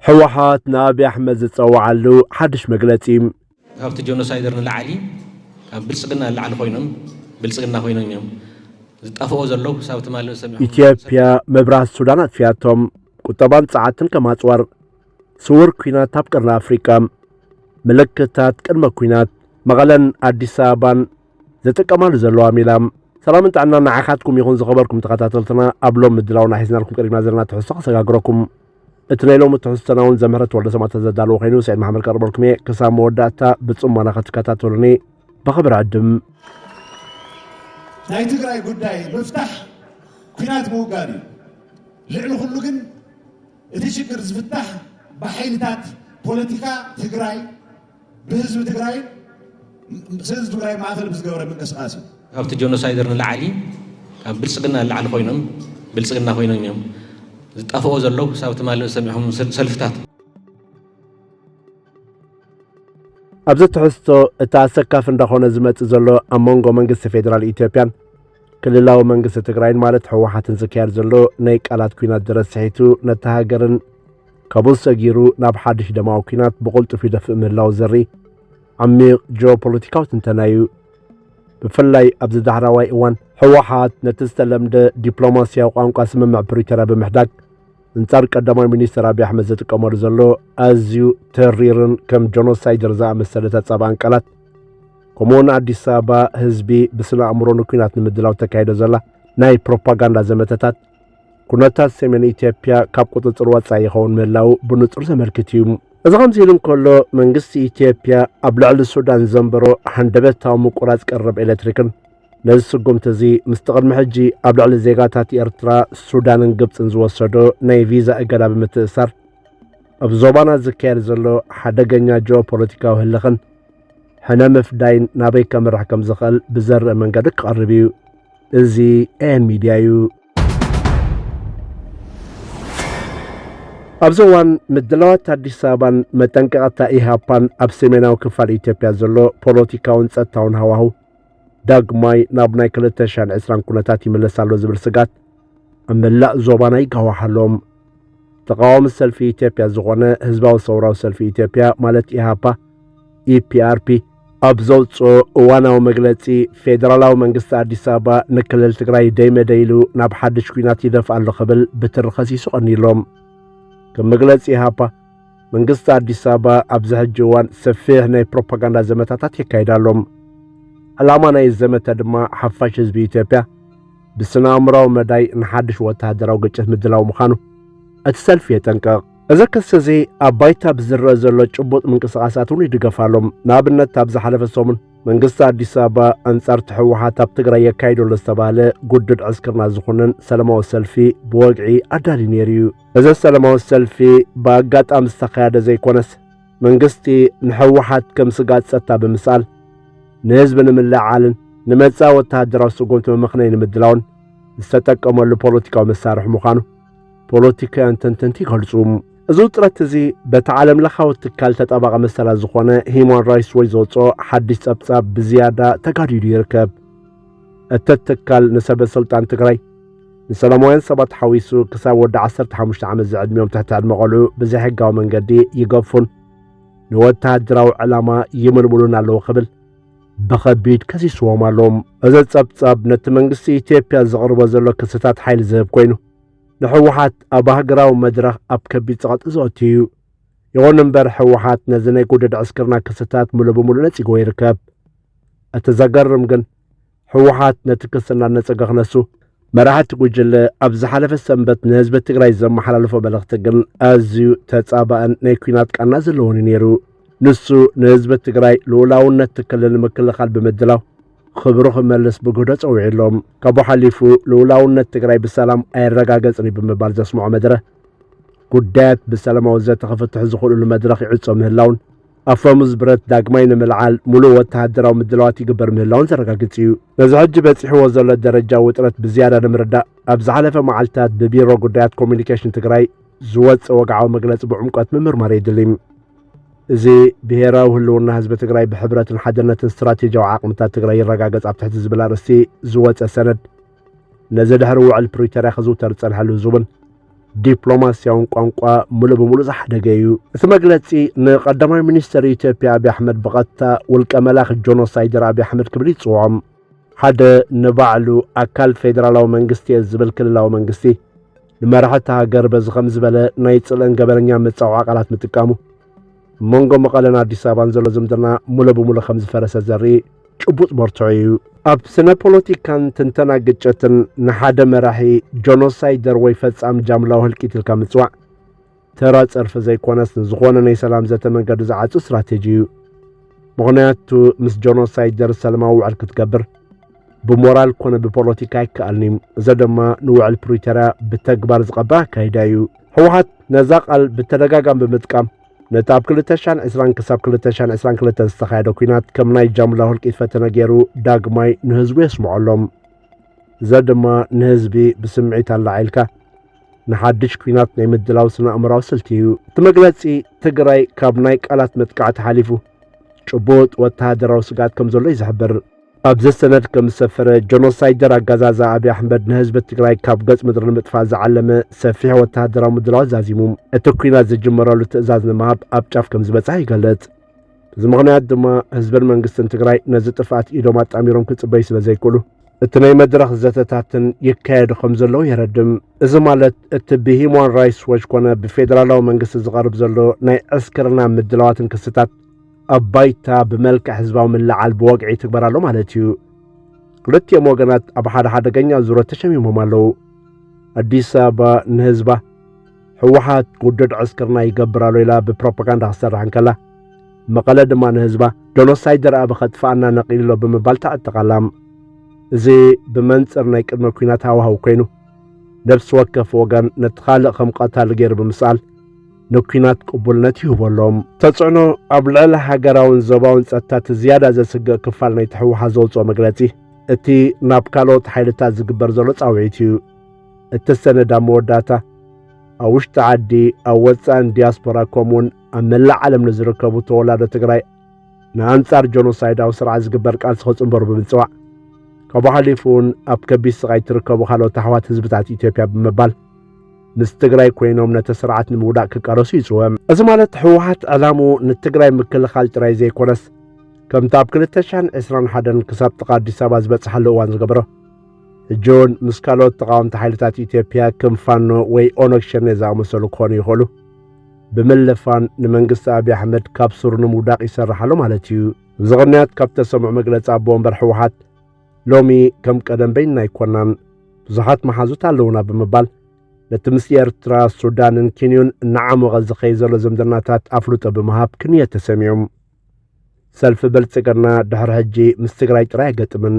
حوحات نابي أحمد زتصوعلو حدش مقلتيم هابت جونوسايدر نلعلي بلسقنا اللعن خوينم بلسقنا خوينم يوم زتقفوا زلو ساوت مالو سمي إثيوبيا مبراس السودانات فياتهم كتبان ساعتن كما تصور صور كوينات تبقرنا أفريقيا ملكتات كلمة كوينات مغلن أديس أبان زتكمال زلو عميلام سلامت عنا نعاخاتكم يخون زخبركم تقاتلتنا قبلهم مدلاونا حيثنا لكم قريبنا زلنا تحسق سقاقركم اتنيلو متحسناون زمهرت ولا سمعت زدالو خينو سعيد محمد كربلكمي كسام وداتا بتصمنا كتكاتاتورني بخبر عدم ناي تግራይ ጉዳይ مفتاح ኩናት መውጋዲ ልዕሊ ሁሉ ግን እቲ ችግር ዝፍታሕ በኃይልታት ፖለቲካ ትግራይ በህዝብ ትግራይ ህዝብ ትግራይ ማዕከል ብዝገበረ ምንቅስቃሴ ኣብቲ ጆኖሳይደር ንላዕሊ ኣብ ብልጽግና ንላዕሊ ኮይኖም ብልጽግና ኮይኖም እዮም ዝጣፈኦ ዘለው ሳብቲ ማለት ሰሚዖም ሰልፍታት ኣብዚ ትሕዝቶ እታ ኣሰካፍ እንዳኾነ ዝመጽእ ዘሎ ኣብ መንጎ መንግስቲ ፌደራል ኢትዮጵያን ክልላዊ መንግስቲ ትግራይን ማለት ሕወሓትን ዝካየድ ዘሎ ናይ ቃላት ኩናት ደረስሒቱ ነታ ሃገርን ካብኡ ሰጊሩ ናብ ሓድሽ ደማዊ ኩናት ብቕልጡፍ ይደፍእ ምህላው ዘርኢ ዓሚቕ ጂኦፖለቲካዊ ትንተና እዩ። ብፍላይ ኣብዚ ዳሕራዋይ እዋን ሕወሓት ነቲ ዝተለምደ ዲፕሎማስያዊ ቋንቋ ስምምዕ ፕሪቶርያ ብምሕዳግ እንጻር ቀዳማይ ሚኒስትር አብይ አሕመድ ዝጥቀመሉ ዘሎ ኣዝዩ ተሪርን ከም ጆኖሳይደር ዝኣመሰለ ተጻባን ቃላት ከምኡውን ኣዲስ ኣበባ ህዝቢ ብስነ ኣእምሮ ንኩናት ንምድላው ተካይዶ ዘላ ናይ ፕሮፓጋንዳ ዘመተታት ኩነታት ሰሜን ኢትዮጵያ ካብ ቁጥጥር ወጻኢ ይኸውን ምህላው ብንጹር ዘመልክት እዩ። እዚ ከምዚ ኢሉ እንከሎ መንግስቲ ኢትዮጵያ ኣብ ልዕሊ ሱዳን ዘንበሮ ሓንደበታዊ ምቁራጽ ቀረብ ኤሌክትሪክን ነዚ ስጉምቲ እዚ ምስ ቅድሚ ሕጂ ኣብ ልዕሊ ዜጋታት ኤርትራ ሱዳንን ግብፅን ዝወሰዶ ናይ ቪዛ እገዳ ብምትእሳር ኣብ ዞባና ዝካየድ ዘሎ ሓደገኛ ጂኦፖለቲካዊ ህልኽን ሕነ ምፍዳይን ናበይ ከምርሕ ከም ዝኽእል ብዘርአ መንገዲ ክቐርብ እዩ። እዚ ኤን ሚድያ እዩ። ኣብዚ እዋን ምድላዋት ኣዲስ ኣበባን መጠንቀቕታ ኢሃፓን ኣብ ሰሜናዊ ክፋል ኢትዮጵያ ዘሎ ፖለቲካውን ጸጥታውን ሃዋህው ዳግማይ ናብ ናይ 2020 ኩነታት ይምለስ ኣሎ ዝብል ስጋት ኣብ መላእ ዞባና ይጋዋሓሎም። ተቃዋሚ ሰልፊ ኢትዮጵያ ዝኾነ ህዝባዊ ሰውራዊ ሰልፊ ኢትዮጵያ ማለት ኢሃፓ ኢፒአርፒ ኣብ ዘውፅኦ እዋናዊ መግለጺ ፌደራላዊ መንግስቲ ኣዲስ ኣበባ ንክልል ትግራይ ደይመደይሉ ናብ ሓድሽ ኩናት ይደፍእ ኣሎ ክብል ብትሪ ኸሲሱ ቀኒሎም። ከም መግለጺ ኢሃፓ መንግስቲ ኣዲስ ኣበባ ኣብዚ ሕጂ እዋን ሰፊሕ ናይ ፕሮፓጋንዳ ዘመታታት የካይዳሎም። ዓላማ ናይ ዘመተ ድማ ሓፋሽ ህዝቢ ኢትዮጵያ ብስነ ኣእምሮዊ መዳይ ንሓድሽ ወተሃደራዊ ግጭት ምድላው ምዃኑ እቲ ሰልፊ የጠንቀቕ። እዚ ክስ እዚ ኣብ ባይታ ብዝረአ ዘሎ ጭቡጥ ምንቅስቓሳት እውን ይድገፋሎም። ንኣብነት ኣብ ዝሓለፈ ሰሙን መንግስቲ ኣዲስ ኣበባ ኣንጻርቲ ሕወሓት ኣብ ትግራይ የካይደሉ ዝተባህለ ጉድድ ዕስክርና ዝኾነን ሰላማዊ ሰልፊ ብወግዒ ኣዳሊ ነይሩ እዩ። እዚ ሰላማዊ ሰልፊ ብኣጋጣሚ ዝተኻየደ ዘይኮነስ መንግስቲ ንሕወሓት ከም ስጋት ጸጥታ ብምስኣል ንህዝቢ ንምልዓልን ንመጻ ወተሃደራዊ ስጉምቲ መምኽነይ ንምድላውን ዝተጠቀመሉ ፖለቲካዊ መሳርሒ ምዃኑ ፖለቲካውያን ተንተንቲ ይገልጹ። እዚ ውጥረት እዚ በቲ ዓለም ለኻዊ ትካል ተጠባቐ መሰላት ዝኾነ ሂማን ራይትስ ዎች ዘውፅኦ ሓድሽ ጸብጻብ ብዝያዳ ተጋዲዱ ይርከብ። እቲ ትካል ንሰበስልጣን ትግራይ ንሰላማውያን ሰባት ሓዊሱ ክሳብ ወዲ 15 ዓመት ዝዕድሚዮም ትሕቲ ዕድመ ቆልዑ ብዘይሕጋዊ መንገዲ ይገፉን ንወተሃደራዊ ዕላማ ይምልምሉን ኣለዉ ክብል በኸቢድ ከሲስዎም ኣሎም። እዚ ጸብጻብ ነቲ መንግስቲ ኢትዮጵያ ዘቕርቦ ዘሎ ክስታት ሓይሊ ዝህብ ኮይኑ ንሕወሓት ኣብ ሃገራዊ መድረኽ ኣብ ከቢድ ጸቕጢ ዘእቱ እዩ። ይኹን እምበር ሕወሓት ነዚ ናይ ጉድድ ዕስክርና ክስታት ሙሉእ ብምሉእ ነጺጎ ይርከብ። እቲ ዘገርም ግን ሕወሓት ነቲ ክስ እናነጸገ ክነሱ መራሕቲ ጉጅለ ኣብ ዝሓለፈ ሰንበት ንህዝቢ ትግራይ ዘመሓላልፎ መልእኽቲ ግን ኣዝዩ ተጻባእን ናይ ኩናት ቃና ዘለዎን ነይሩ። ንሱ ንህዝቢ ትግራይ ልኡላውነት ትክልል ምክልኻል ብምድላው ክብሩ ክመልስ ብግህዶ ጸዊዕሎም። ካብኡ ሓሊፉ ልኡላውነት ትግራይ ብሰላም ኣይረጋገጽን ብምባል ዘስምዖ መድረኽ ጉዳያት ብሰላማዊ ዘተ ክፍትሑ ዝኽእሉሉ መድረኽ ይዕጾ ምህላውን ኣፈሙዝ ብረት ዳግማይ ንምልዓል ሙሉእ ወተሃደራዊ ምድላዋት ይግበር ምህላውን ዘረጋግጽ እዩ። ነዚ ሕጂ በፂሕዎ ዘሎ ደረጃ ውጥረት ብዝያዳ ንምርዳእ ኣብ ዝሓለፈ መዓልትታት ብቢሮ ጉዳያት ኮሚኒኬሽን ትግራይ ዝወፅእ ወግዓዊ መግለፂ ብዕምቆት ምምርማር የድልም። እዚ ብሄራዊ ህልውና ህዝቢ ትግራይ ብሕብረትን ሓድነትን ስትራቴጂያዊ ዓቕምታት ትግራይ ይረጋገጽ ኣብ ትሕቲ ዝብል ኣርእስቲ ዝወፀ ሰነድ ነዚ ድሕሪ ውዕል ፕሪቶርያ ክዝውተር ዝጸንሐሉ ህዝቡን ዲፕሎማሲያውን ቋንቋ ሙሉ በሙሉ ዘሓደገዩ እቲ መግለጺ ንቀዳማይ ሚኒስትር ኢትዮጵያ አብይ አሕመድ በቐጥታ ውልቀ መላኽ ጆኖሳይደር አብይ አሕመድ ክብል ይጽውዖም ሓደ ንባዕሉ ኣካል ፌደራላዊ መንግስቲ ዝብል ክልላዊ መንግስቲ ንመራሕቲ ሃገር በዚ ከም ዝበለ ናይ ጽልእን ገበረኛ መጻውዓ ቃላት ምጥቃሙ መንጎ መቐለን አዲስ አበባን ዘሎ ዝምድና ሙሉ በሙሉ ከም ዝፈረሰ ዘርኢ ጭቡጥ መርትዑ እዩ ኣብ ስነ ፖለቲካን ትንተና ግጭትን ንሓደ መራሒ ጆኖሳይደር ወይ ፈጻም ጃምላዊ ህልቂት ኢልካ ምጽዋዕ ተራ ጸርፊ ዘይኮነስ ዝኾነ ናይ ሰላም ዘተ መንገዲ ዝዓጽ ስትራቴጂ እዩ ምኽንያቱ ምስ ጆኖሳይደር ሰላማዊ ውዕል ክትገብር ብሞራል ኮነ ብፖለቲካ ይከኣልኒ እዚ ድማ ንውዕል ፕሪቶርያ ብተግባር ዝቐባ ኣካይዳ እዩ ህወሓት ነዛ ቃል ብተደጋጋሚ ብምጥቃም ነቲ ኣብ 2020 ክሳብ 2022 ዝተኻየደ ኩናት ከም ናይ ጃምላዊ ህልቂት ፈተነ ገይሩ ዳግማይ ንህዝቡ የስምዖሎም እዚ ድማ ንህዝቢ ብስምዒት ኣላዒልካ ንሓድሽ ኩናት ናይ ምድላው ስነ ኣእምራዊ ስልቲ እዩ እቲ መግለጺ ትግራይ ካብ ናይ ቃላት መጥቃዕቲ ሓሊፉ ጭቡጥ ወተሃደራዊ ስጋት ከም ዘሎ ይዝሕብር ኣብዚ ሰነድ ከም ዝሰፈረ ጆኖሳይደር ኣጋዛዛ አብይ አሕመድ ንህዝቢ ትግራይ ካብ ገጽ ምድሪ ንምጥፋእ ዝዓለመ ሰፊሕ ወተሃደራዊ ምድላው ኣዛዚሙ እቲ ኩናት ዝጅመረሉ ትእዛዝ ንምሃብ ኣብ ጫፍ ከም ዝበጽሐ ይገልጽ እዚ ምኽንያት ድማ ህዝብን መንግስትን ትግራይ ነዚ ጥፍኣት ኢዶም ኣጣሚሮም ክጽበዩ ስለ ዘይክእሉ እቲ ናይ መድረኽ ዘተታትን ይካየዱ ከም ዘለዉ የረድም እዚ ማለት እቲ ብሂውማን ራይትስ ዎች ኮነ ብፌደራላዊ መንግስቲ ዝቐርብ ዘሎ ናይ ዕስክርና ምድላዋትን ክስታት ኣባይታ ብመልክዕ ህዝባዊ ምልዓል ብወግዒ ትግበር ኣሎ ማለት እዩ ክልቲኦም ወገናት ኣብ ሓደ ሓደገኛ ዙረት ተሸሚሞም ኣለዉ ኣዲስ ኣበባ ንህዝባ ህወሓት ውድድ ዕስክርና ይገብር ኣሎ ኢላ ብፕሮፓጋንዳ ክሰርሕ እንከላ መቐለ ድማ ንህዝባ ጆኖሳይደር ኣብ ኸጥፋኣና ነቒሉ ኣሎ ብምባል ተዕጥቓላም እዚ ብመንፅር ናይ ቅድመ ኩናት ሃዋህው ኮይኑ ነብሲ ወከፍ ወገን ነቲ ካልእ ከም ቀታሊ ገይሩ ብምስኣል ንኩናት ቅቡልነት ይህበሎም ተጽዕኖ ኣብ ልዕሊ ሃገራውን ዞባውን ጸጥታት ዝያዳ ዘስግእ ክፋል ናይቲ ህወሓት ዘውፅኦ መግለጺ እቲ ናብ ካልኦት ሓይልታት ዝግበር ዘሎ ጻውዒት እዩ እቲ ሰነድ ኣብ መወዳእታ ኣብ ውሽጢ ዓዲ ኣብ ወፃእን ዲያስፖራ ከምኡውን ኣብ መላእ ዓለም ንዝርከቡ ተወላዶ ትግራይ ንኣንጻር ጆኖሳይዳዊ ስርዓት ዝግበር ቃልሲ ክጽንበሩ ብምጽዋዕ ካብኡ ሓሊፉ እውን ኣብ ከቢድ ስቓይ ትርከቡ ካልኦት ኣሕዋት ህዝብታት ኢትዮጵያ ብምባል ምስ ትግራይ ኮይኖም ነቲ ስርዓት ንምውዳቕ ክቃረሱ ይጽወም እዚ ማለት ህወሓት ዕላሙ ንትግራይ ምክልኻል ጥራይ ዘይኮነስ ከምቲ ኣብ 2021 ክሳብ ጥቓ ኣዲስ ኣበባ ዝበጽሓሉ እዋን ዝገበሮ ሕጂ እውን ምስ ካልኦት ተቃወምቲ ሓይልታት ኢትዮጵያ ከም ፋኖ ወይ ኦነግ ሸኔ ዝኣመሰሉ ክኾኑ ይኽእሉ ብምልፋን ንመንግስቲ አብይ አሕመድ ካብ ስሩ ንምውዳቕ ይሰርሕ ኣሎ ማለት እዩ እዚ ምኽንያት ካብ ተሰምዑ መግለፂ ኣቦ ወንበር ህወሓት ሎሚ ከም ቀደም በይንና ኣይኮናን ብዙሓት መሓዙት ኣለውና ብምባል ነቲ ምስ ኤርትራ ሱዳንን ኬንዮን እናዓመቐ ዝኸይ ዘሎ ዝምድናታት ኣፍሉጦ ብምሃብ ክንየት ተሰሚዖም ሰልፊ ብልጽግና ድሕሪ ሕጂ ምስ ትግራይ ጥራይ ኣይገጥምን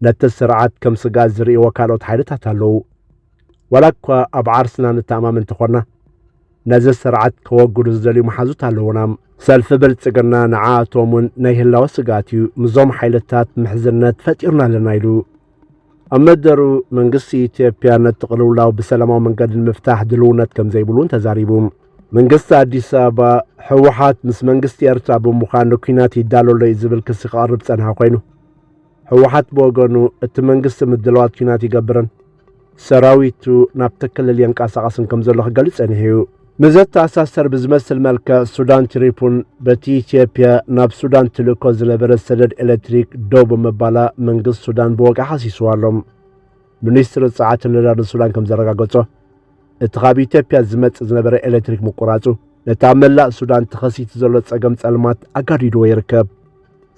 ነቲ ስርዓት ከም ስጋት ዝርእይዎ ካልኦት ሓይልታት ኣለዉ ዋላ እኳ ኣብ ዓርስና ንተኣማምን እንተኾና ነዚ ስርዓት ከወግዱ ዝደልዩ መሓዙት ኣለውና ሰልፊ ብልጽግና ንዓኣቶም እውን ናይ ህላወ ስጋት እዩ ምዞም ሓይልታት ምሕዝነት ፈጢርና ኣለና ኢሉ ኣብ መደሩ መንግስቲ ኢትዮጵያ ነቲ ቅልውላው ብሰላማዊ መንገዲ ንምፍታሕ ድልውነት ከም ዘይብሉን ተዛሪቡ መንግስቲ ኣዲስ ኣበባ ህወሓት ምስ መንግስቲ ኤርትራ ብምዃኑ ኩናት ይዳለሎ እዩ ዝብል ክሲ ክቐርብ ጸንሐ ኮይኑ ህወሓት ብወገኑ እቲ መንግስቲ ምድለዋት ኩናት ይገብርን ሰራዊቱ ናብቲ ክልል የንቀሳቐስን ከም ዘሎ ክገልጽ ጸኒሑ እዩ ምዘተኣሳሰር ብዝመስል መልክዕ ሱዳን ትሪፑን በቲ ኢትዮጵያ ናብ ሱዳን ትልእኮ ዝነበረ ሰደድ ኤሌክትሪክ ደው ብምባላ መንግስቲ ሱዳን ብወግዒ ሓሲስዎ ኣሎም ሚኒስትሪ ጸዓትን ነዳዲ ሱዳን ከም ዘረጋገጾ እቲ ካብ ኢትዮጵያ ዝመጽእ ዝነበረ ኤሌክትሪክ ምቁራጹ ነቲ ኣብ መላእ ሱዳን ተኸሲቱ ዘሎ ጸገም ጸልማት ኣጋዲድዎ ይርከብ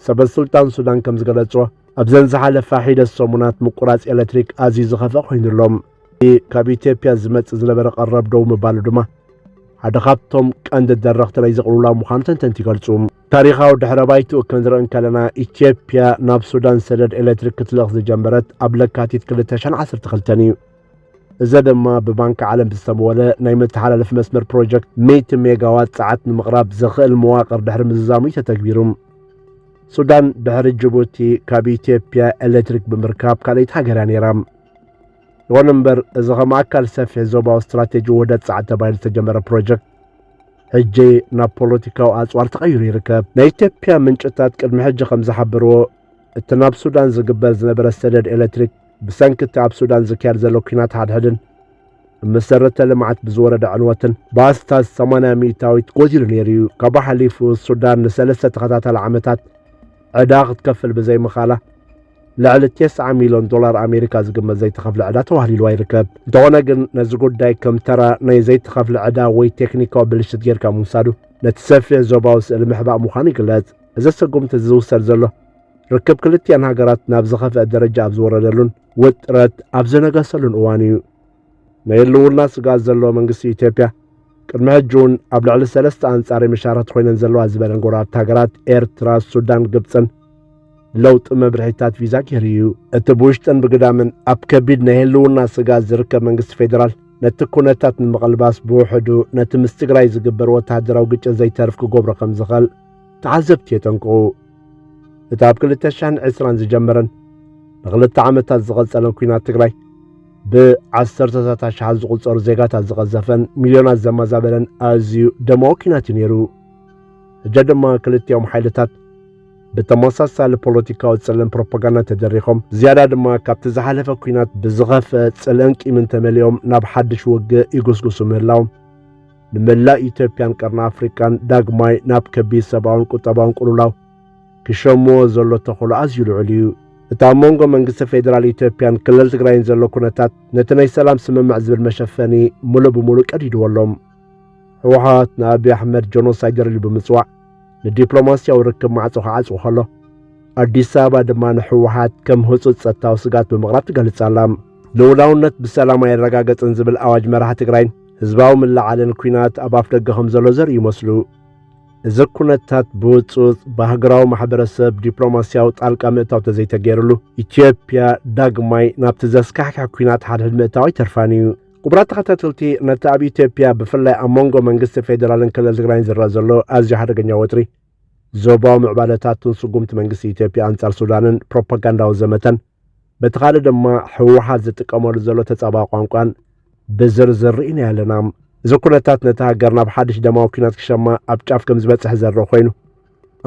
ሰበስልጣን ሱዳን ከም ዝገለጽዎ ኣብዘን ዝሓለፈ ሒደት ሰሙናት ምቁራጽ ኤሌክትሪክ ኣዝዩ ዝኸፍአ ኮይኑሎም ካብ ኢትዮጵያ ዝመጽእ ዝነበረ ቀረብ ደው ምባሉ ድማ ሓደ ካብቶም ቀንዲ ደረኽቲ ናይ ዘቕልውላው ምዃኑ ተንተንቲ ይገልጹ ታሪኻዊ ድሕረ ባይትኡ ክንርኢ ከለና ኢትዮጵያ ናብ ሱዳን ሰደድ ኤሌክትሪክ ክትልእኽ ዝጀመረት ኣብ ለካቲት 2012 እዩ እዚ ድማ ብባንኪ ዓለም ዝተመወለ ናይ መተሓላለፊ መስመር ፕሮጀክት 100 ሜጋዋት ሰዓት ንምቕራብ ዝኽእል መዋቕር ድሕሪ ምዝዛሙ ተተግቢሩ ሱዳን ድሕሪ ጅቡቲ ካብ ኢትዮጵያ ኤሌክትሪክ ብምርካብ ካልእት ሃገር እያ ነይራ ይኹን እምበር እዚ ከም ኣካል ሰፊሕ ዞባዊ ስትራቴጂ ውህደት ሰዓት ተባሂሉ ዝተጀመረ ፕሮጀክት ሕጂ ናብ ፖለቲካዊ ኣጽዋር ተቐይሩ ይርከብ ናይ ኢትዮጵያ ምንጭታት ቅድሚ ሕጂ ከም ዝሓበርዎ እቲ ናብ ሱዳን ዝግበር ዝነበረ ሰደድ ኤሌክትሪክ ብሰንኪቲ ኣብ ሱዳን ዝካየድ ዘሎ ኩናት ሓድሕድን መሰረተ ልምዓት ብዝወረደ ዕንወትን ባስታት 80 ሚታዊት ጎዚሉ ነይሩ ካብ ሓሊፉ ሱዳን ንሰለስተ ተኸታታሊ ዓመታት ዕዳ ክትከፍል ብዘይ ምኻላ ልዕሊ $9 ሚልዮን ኣሜሪካ ዝግመት ዘይተኸፍለ ዕዳ ተዋህሊልዋ ይርከብ እንተኾነ ግን ነዚ ጉዳይ ከም ተራ ናይ ዘይተኸፍለ ዕዳ ወይ ቴክኒካዊ ብልሽት ጌርካ ምውሳዱ ነቲ ሰፊሕ ዞባዊ ስእሊ ምሕባእ ምዃኑ ይግለጽ እዚ ስጉምቲ ዝውሰድ ዘሎ ርክብ ክልቲአን ሃገራት ናብ ዝኸፍአ ደረጃ ኣብ ዝወረደሉን ውጥረት ኣብ ዝነገሰሉን እዋን እዩ ናይ ህልውና ስጋት ዘለዎ መንግስቲ ኢትዮጵያ ቅድሚ ሕጂ እውን ኣብ ልዕሊ 3 ኣንጻራዊ ምሻራት ኮይነን ዘለዋ ዝበለን ጎረባብቲ ሃገራት ኤርትራ ሱዳን ግብፅን ለውጢ መብርሒታት ቪዛ ገይሩ እዩ እቲ ብውሽጥን ብግዳምን ኣብ ከቢድ ናይ ህልውና ስጋት ዝርከብ መንግስቲ ፌደራል ነቲ ኩነታት ንምቕልባስ ብውሕዱ ነቲ ምስ ትግራይ ዝግበር ወተሃደራዊ ግጭት ዘይተርፍ ክገብሮ ከም ዝኽእል ተዓዘብቲ የጠንቅቑ እቲ ኣብ 2020 ዝጀመረን ንኽልተ ዓመታት ዝቐጸለን ኩናት ትግራይ ብዓሰርተታት ኣሽሓት ዝቝጸሩ ዜጋታት ዝቐዘፈን ሚልዮናት ዘመዛበለን ኣዝዩ ደማዊ ኩናት እዩ ነይሩ ሕጂ ድማ ክልቲኦም ሓይልታት ብተመሳሳሊ ፖለቲካዊ ጽልእን ፕሮፓጋንዳ ተደሪኾም ዝያዳ ድማ ካብቲ ዝሓለፈ ኩናት ብዝኸፍአ ጽልእን ቂምን ተመሊኦም ናብ ሓድሽ ውግእ ይጉስጉሱ ምህላዎም ንመላእ ኢትዮጵያን ቀርኒ ኣፍሪካን ዳግማይ ናብ ከቢድ ሰብኣውን ቁጠባውን ቁልውላው ክሸምዎ ዘሎ ተኽእሎ ኣዝዩ ልዑል እዩ እቲ ኣብ መንጎ መንግስቲ ፌደራል ኢትዮጵያን ክልል ትግራይን ዘሎ ኩነታት ነቲ ናይ ሰላም ስምምዕ ዝብል መሸፈኒ ሙሉእ ብሙሉእ ቀዲድዎሎም ህወሓት ንኣብይ ኣሕመድ ጆኖሳይደር ኢሉ ብምጽዋዕ ንዲፕሎማስያዊ ርክብ ማዕጾ ክዓጽው ከሎ ኣዲስ ኣበባ ድማ ንህወሓት ከም ህፁፅ ጸጥታዊ ስጋት ብምቕራብ ትገልጽ ኣላ ልኡላውነት ብሰላም ኣይረጋገጽን ዝብል ኣዋጅ መራሒ ትግራይን ህዝባዊ ምልዓልን ኩናት ኣብ ኣፍ ደገ ከም ዘሎ ዘርኢ ይመስሉ እዚ ኩነታት ብውፁፅ ብሃገራዊ ማሕበረሰብ ዲፕሎማስያዊ ጣልቃ ምእታው ተዘይተገይሩሉ ኢትዮጵያ ዳግማይ ናብቲ ዘስካሕክሕ ኩናት ሓድሕድ ምእታው ኣይተርፋን እዩ ቁብራት ተኸታተልቲ ነቲ ኣብ ኢትዮጵያ ብፍላይ ኣብ መንጎ መንግስቲ ፌደራልን ክልል ትግራይን ዝረአ ዘሎ ኣዝዩ ሓደገኛ ወጥሪ ዞባዊ ምዕባለታትን ስጉምቲ መንግስቲ ኢትዮጵያ ኣንጻር ሱዳንን ፕሮፓጋንዳዊ ዘመተን በቲ ካልእ ድማ ህወሓት ዝጥቀመሉ ዘሎ ተጻባቂ ቋንቋን ብዝርዝር ርኢና ኣለና እዚ ኩነታት ነቲ ሃገር ናብ ሓድሽ ደማዊ ኩናት ክሸማ ኣብ ጫፍ ከም ዝበፅሕ ዘርኢ ኮይኑ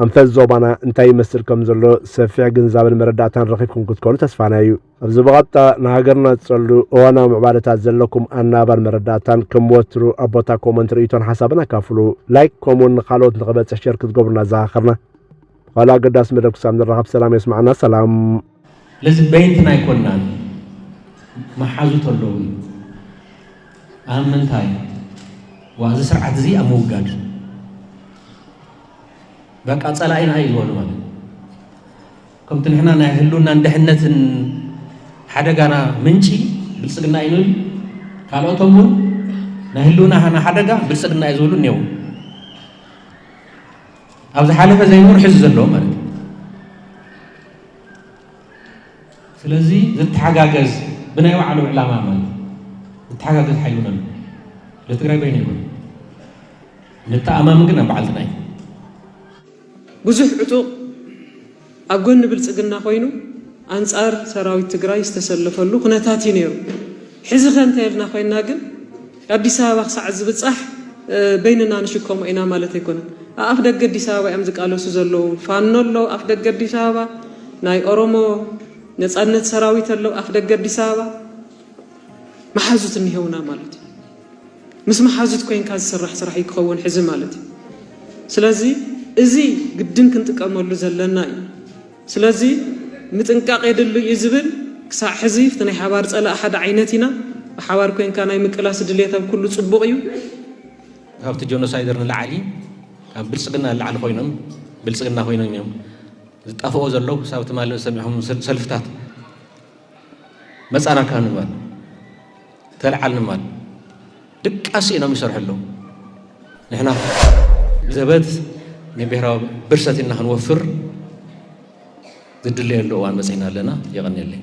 ኣንፈት ዞባና እንታይ ይመስል ከም ዘሎ ሰፊሕ ግንዛበን መረዳእታን ረኺብኩም ክትኮኑ ተስፋና እዩ ኣብዚ ብቐጥታ ንሃገርና ዝጸሉ እዋናዊ ምዕባለታት ዘለኩም ኣናባር መረዳእታን ከም ወትሩ ኣብ ቦታ ኮመንት ርእይቶን ሓሳብን ኣካፍሉ ላይክ ከምኡውን ንኻልኦት ንኽበፅሕ ሸር ክትገብሩና ዘኻኽርና ካልእ ኣገዳሲ መደብ ክሳብ ንራኸብ ሰላም የስማዕና ሰላም ለዚ በይንትና ኣይኮንናን መሓዙት ኣለዉ ኣብ ምንታይ وهذا سرعة زي أموجد بقى صلاين هاي الولد كم تنحنا نهلونا ندحنة حدا جانا منشي بالسجنا ينول قالوا تومون نهلونا هنا حدا جا بالسجنا يزولون يوم أبز حالة زي نور حز اللوم أرد فلذي ذت حاجز بنايو على علامة مال ذت حاجز حيلونا لتقرأ بيني يقول نتأمام قلنا بعلتناي بزح عتو أقول بالسجنا خوينو أنصار سراوي تقرأ يستسلف اللو خناتاتي نيرو حزق أنت يلنا خوينا قل أدي سوا ساعة زبط صح بيننا نشكم إنا مالتي كنا أفدق قدي سوا أمزق على سوزلو فانولو أفدق قدي سوا ناي أرومو نتصنت سراوي تلو أفدق قدي سوا ما حازت النهونا مالتي مس محازت كوين كاز سرح يكون حزم مالتي سلازي ازي قدن كنت كاملو زلنا سلازي متنقاق يدلو يزبل كسا حزيف تني حوار صلا احد عينتنا حوار كوين كان يمقلاس دليتا كله صبق يو هابت جونوسايدرن العالي بلصقنا العال خوينم بلصقنا خوينم يوم طفو زلو سابت مال سمعهم سلفتات مصانا كان مال تلعلن مال دقاسي نو يسرح له نحنا زبد نبهرا برستنا نوفر ضد اللي له وان مسينا لنا يغني لي